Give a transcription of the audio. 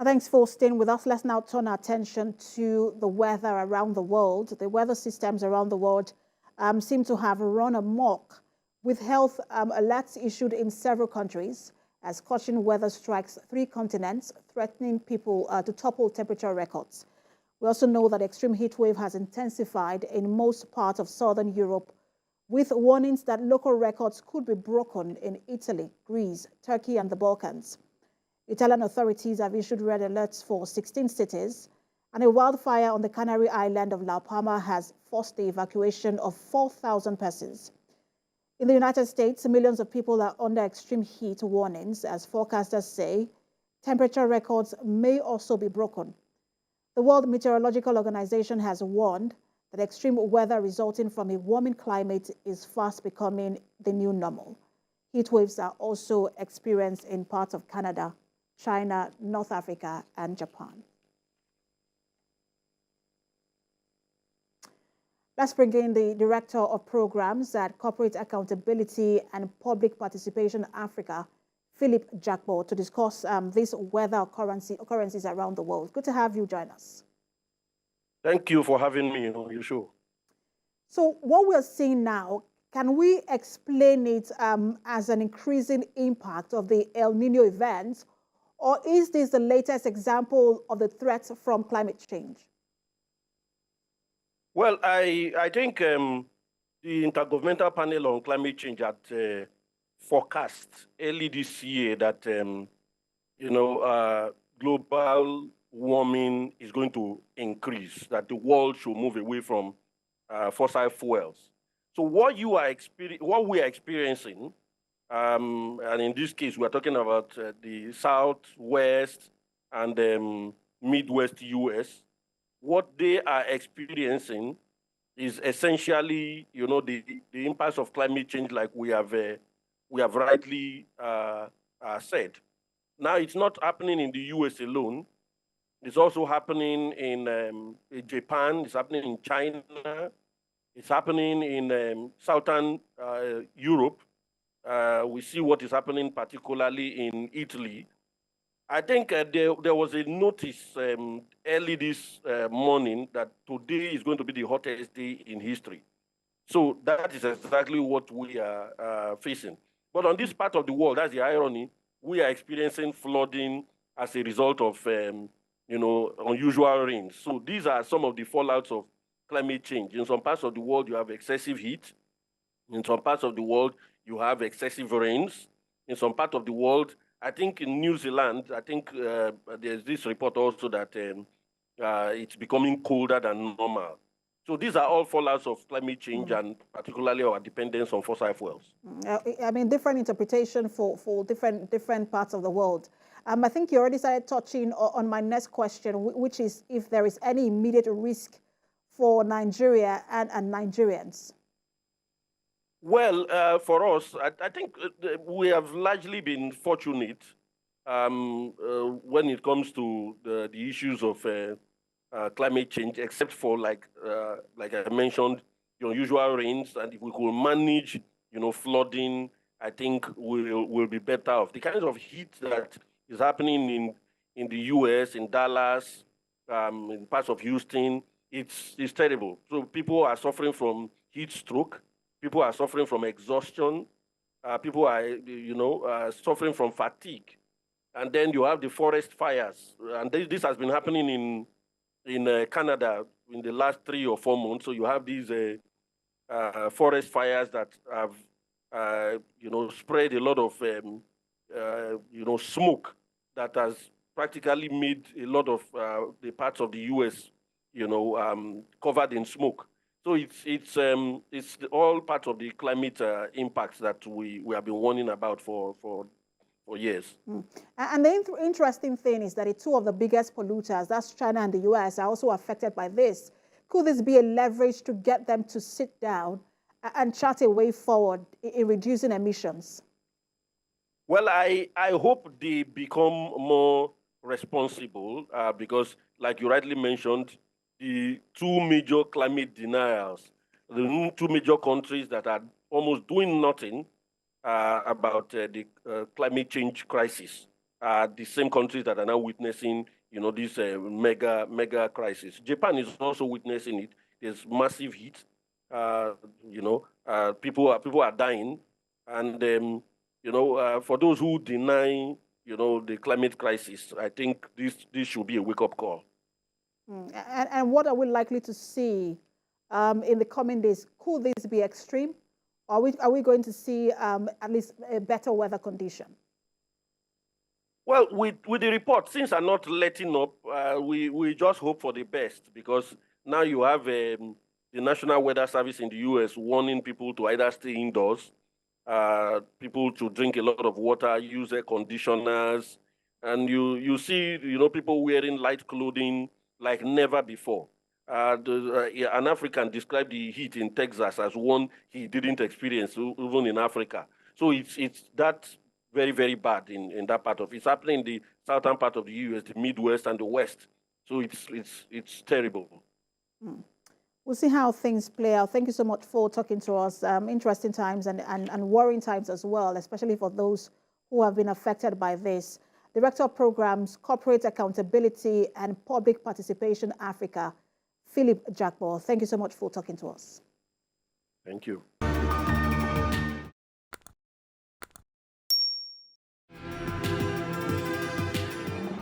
Thanks for staying with us. Let's now turn our attention to the weather around the world. The weather systems around the world seem to have run amok, with health alerts issued in several countries as scorching weather strikes 3 continents, threatening people to topple temperature records. We also know that extreme heat wave has intensified in most parts of southern Europe, with warnings that local records could be broken in Italy, Greece, Turkey, and the Balkans. Italian authorities have issued red alerts for 16 cities, and a wildfire on the Canary island of La Palma has forced the evacuation of 4,000 persons. In the United States, millions of people are under extreme heat warnings, as forecasters say temperature records may also be broken. The World Meteorological Organization has warned that extreme weather resulting from a warming climate is fast becoming the new normal. Heat waves are also experienced in parts of Canada, China, North Africa, and Japan. Let's bring in the Director of Programs at Corporate Accountability and Public Participation Africa, Philip Jakbo, to discuss these weather occurrences around the world. Good to have you join us. Thank you for having me on your show. So what we're seeing now, can we explain it as an increasing impact of the El Nino events, or is this the latest example of the threats from climate change? Well, I think the Intergovernmental Panel on Climate Change had forecast early this year that, global warming is going to increase, that the world should move away from fossil fuels. So what we are experiencing, and in this case, we're talking about the Southwest and Midwest US, what they are experiencing is essentially, the impacts of climate change, like we have rightly said. Now, it's not happening in the US alone. It's also happening in Japan. It's happening in China. It's happening in Southern Europe. We see what is happening particularly in Italy. I think there was a notice early this morning that today is going to be the hottest day in history. So that is exactly what we are facing. But on this part of the world, that's the irony, we are experiencing flooding as a result of unusual rains. So these are some of the fallouts of climate change. In some parts of the world, you have excessive heat. In some parts of the world, you have excessive rains. In some part of the world, I think in New Zealand, I think there's this report also that it's becoming colder than normal. So these are all fallouts of climate change and particularly our dependence on fossil fuels. I mean, different interpretation for different parts of the world. I think you already started touching on my next question, which is if there is any immediate risk for Nigeria and Nigerians. Well, for us, I think we have largely been fortunate when it comes to the issues of climate change, except for like I mentioned, unusual rains, and if we could manage, flooding, I think we'll be better off. The kinds of heat that is happening in the U.S., in Dallas, in parts of Houston, it's terrible. So people are suffering from heat stroke. People are suffering from exhaustion. People are, suffering from fatigue. And then you have the forest fires. And this has been happening in Canada in the last 3 or 4 months. So you have these forest fires that have, spread a lot of, smoke that has practically made a lot of the parts of the U.S., covered in smoke. So it's all part of the climate impacts that we have been warning about for years. And the interesting thing is that 2 of the biggest polluters, that's China and the US, are also affected by this. Could this be a leverage to get them to sit down and chart a way forward in reducing emissions? Well, I hope they become more responsible because, like you rightly mentioned, the 2 major climate deniers, the 2 major countries that are almost doing nothing about the climate change crisis are the same countries that are now witnessing, this mega crisis. Japan is also witnessing it. There's massive heat. People are dying, and for those who deny, the climate crisis, I think this should be a wake-up call. And what are we likely to see in the coming days? Could this be extreme? Are we going to see at least a better weather condition? Well, with the report, things are not letting up. We just hope for the best, because now you have the National Weather Service in the U.S. warning people to either stay indoors, people to drink a lot of water, use air conditioners, and you see people wearing light clothing like never before. An African described the heat in Texas as one he didn't experience even in Africa. So it's that very, very bad in that part of it. It's happening in the southern part of the U.S., the Midwest and the West. So it's terrible. We'll see how things play out. Thank you so much for talking to us. Interesting times and worrying times as well, especially for those who have been affected by this. Director of Programs, Corporate Accountability and Public Participation Africa, Philip Jakbo. Thank you so much for talking to us. Thank you.